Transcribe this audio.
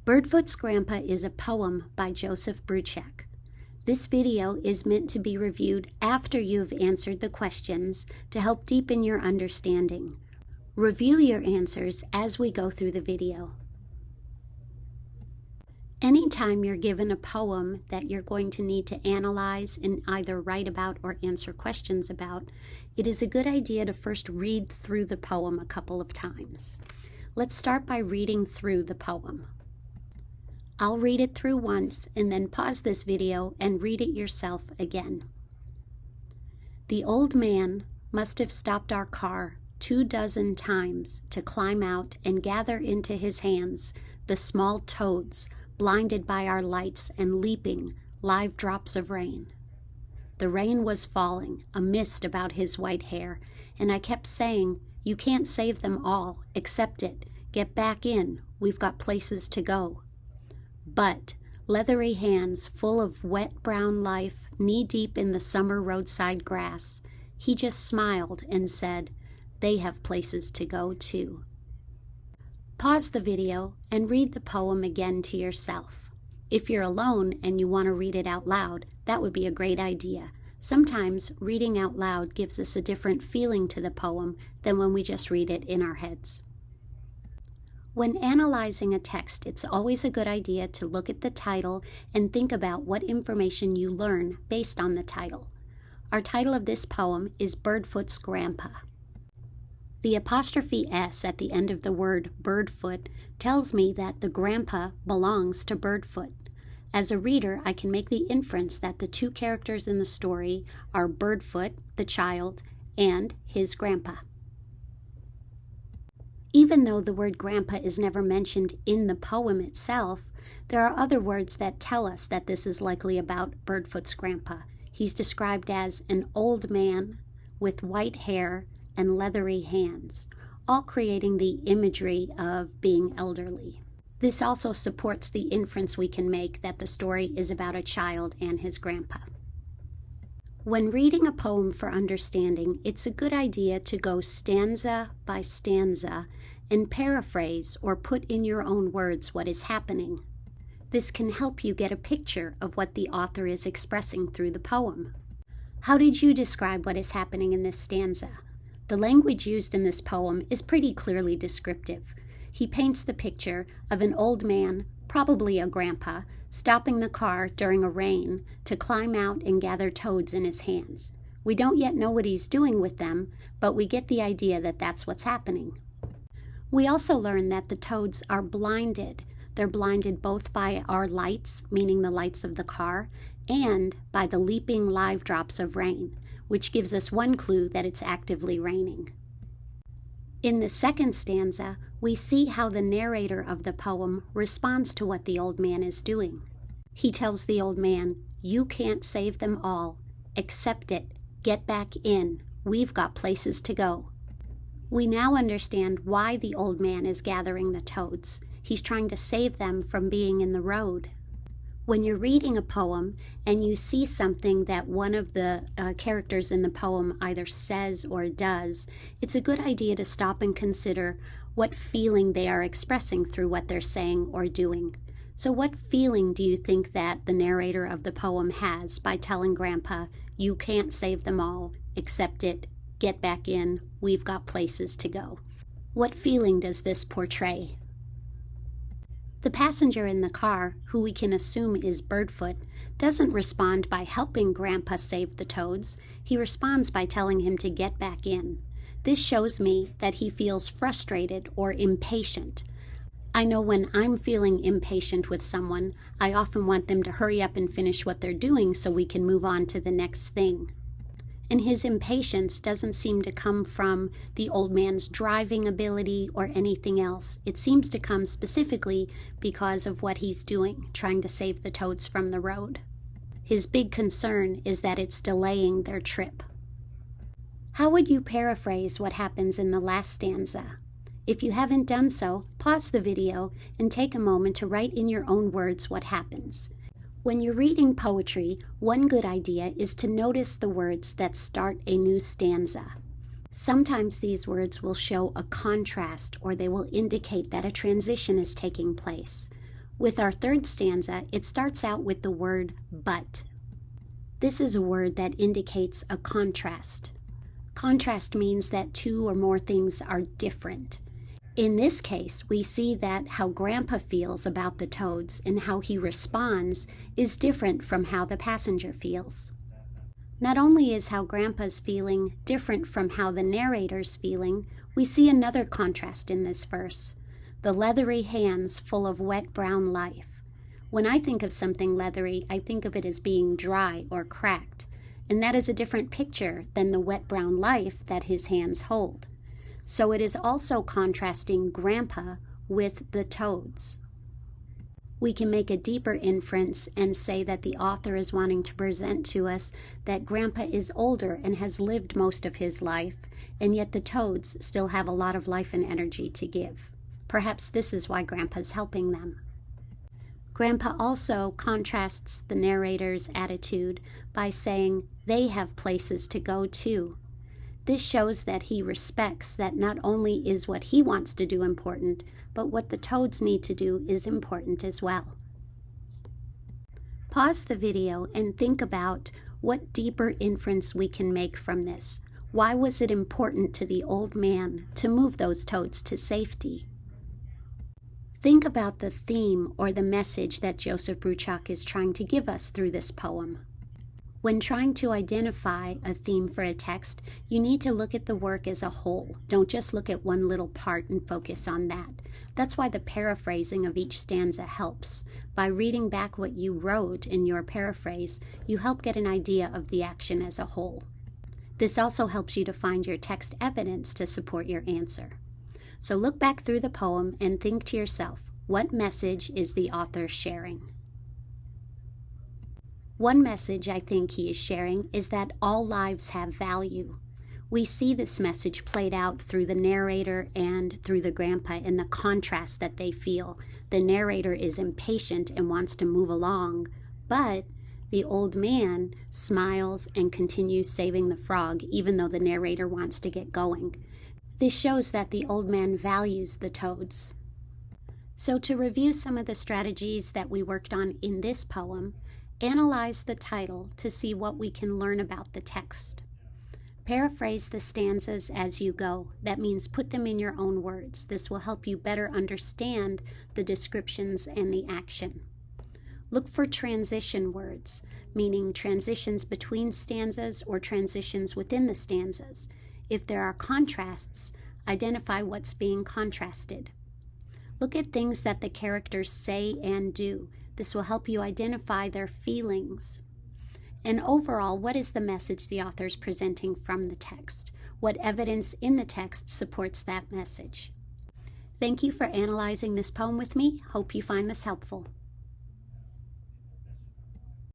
Birdfoot's Grampa is a poem by Joseph Bruchac. This video is meant to be reviewed after you've answered the questions to help deepen your understanding. Review your answers as we go through the video. Anytime you're given a poem that you're going to need to analyze and either write about or answer questions about, it is a good idea to first read through the poem a couple of times. Let's start by reading through the poem. I'll read it through once and then pause this video and read it yourself again. The old man must have stopped our car 24 times to climb out and gather into his hands the small toads blinded by our lights and leaping live drops of rain. The rain was falling, a mist about his white hair, and I kept saying, "You can't save them all. Accept it. Get back in. We've got places to go." But leathery hands full of wet brown life, knee-deep in the summer roadside grass, he just smiled and said, "They have places to go too." Pause the video and read the poem again to yourself. If you're alone and you want to read it out loud, that would be a great idea. Sometimes reading out loud gives us a different feeling to the poem than when we just read it in our heads. When analyzing a text, it's always a good idea to look at the title and think about what information you learn based on the title. Our title of this poem is Birdfoot's Grampa. The apostrophe S at the end of the word Birdfoot tells me that the Grampa belongs to Birdfoot. As a reader, I can make the inference that the two characters in the story are Birdfoot, the child, and his grandpa. Even though the word grandpa is never mentioned in the poem itself, there are other words that tell us that this is likely about Birdfoot's grandpa. He's described as an old man with white hair and leathery hands, all creating the imagery of being elderly. This also supports the inference we can make that the story is about a child and his grandpa. When reading a poem for understanding, it's a good idea to go stanza by stanza and paraphrase or put in your own words what is happening. This can help you get a picture of what the author is expressing through the poem. How did you describe what is happening in this stanza? The language used in this poem is pretty clearly descriptive. He paints the picture of an old man, probably a grandpa, stopping the car during a rain to climb out and gather toads in his hands. We don't yet know what he's doing with them, but we get the idea that that's what's happening. We also learn that the toads are blinded. They're blinded both by our lights, meaning the lights of the car, and by the leaping live drops of rain, which gives us one clue that it's actively raining. In the second stanza, we see how the narrator of the poem responds to what the old man is doing. He tells the old man, "You can't save them all. Accept it. Get back in. We've got places to go." We now understand why the old man is gathering the toads. He's trying to save them from being in the road. When you're reading a poem and you see something that one of the characters in the poem either says or does, it's a good idea to stop and consider what feeling they are expressing through what they're saying or doing. So what feeling do you think that the narrator of the poem has by telling Grandpa, "You can't save them all, accept it, get back in, we've got places to go"? What feeling does this portray? The passenger in the car, who we can assume is Birdfoot, doesn't respond by helping Grandpa save the toads. He responds by telling him to get back in. This shows me that he feels frustrated or impatient. I know when I'm feeling impatient with someone, I often want them to hurry up and finish what they're doing so we can move on to the next thing. And his impatience doesn't seem to come from the old man's driving ability or anything else. It seems to come specifically because of what he's doing, trying to save the toads from the road. His big concern is that it's delaying their trip. How would you paraphrase what happens in the last stanza? If you haven't done so, pause the video and take a moment to write in your own words what happens. When you're reading poetry, one good idea is to notice the words that start a new stanza. Sometimes these words will show a contrast or they will indicate that a transition is taking place. With our third stanza, it starts out with the word but. This is a word that indicates a contrast. Contrast means that two or more things are different. In this case, we see that how Grampa feels about the toads and how he responds is different from how the passenger feels. Not only is how Grampa's feeling different from how the narrator's feeling, we see another contrast in this verse. The leathery hands full of wet brown life. When I think of something leathery, I think of it as being dry or cracked, and that is a different picture than the wet brown life that his hands hold. So it is also contrasting Grampa with the toads. We can make a deeper inference and say that the author is wanting to present to us that Grampa is older and has lived most of his life, and yet the toads still have a lot of life and energy to give. Perhaps this is why Grampa's helping them. Grampa also contrasts the narrator's attitude by saying they have places to go too. This shows that he respects that not only is what he wants to do important, but what the toads need to do is important as well. Pause the video and think about what deeper inference we can make from this. Why was it important to the old man to move those toads to safety? Think about the theme or the message that Joseph Bruchac is trying to give us through this poem. When trying to identify a theme for a text, you need to look at the work as a whole. Don't just look at one little part and focus on that. That's why the paraphrasing of each stanza helps. By reading back what you wrote in your paraphrase, you help get an idea of the action as a whole. This also helps you to find your text evidence to support your answer. So look back through the poem and think to yourself, what message is the author sharing? One message I think he is sharing is that all lives have value. We see this message played out through the narrator and through the Grampa in the contrast that they feel. The narrator is impatient and wants to move along, but the old man smiles and continues saving the frog even though the narrator wants to get going. This shows that the old man values the toads. So to review some of the strategies that we worked on in this poem, analyze the title to see what we can learn about the text. Paraphrase the stanzas as you go. That means put them in your own words. This will help you better understand the descriptions and the action. Look for transition words, meaning transitions between stanzas or transitions within the stanzas. If there are contrasts, identify what's being contrasted. Look at things that the characters say and do. This will help you identify their feelings. And overall, what is the message the author is presenting from the text? What evidence in the text supports that message? Thank you for analyzing this poem with me. Hope you find this helpful.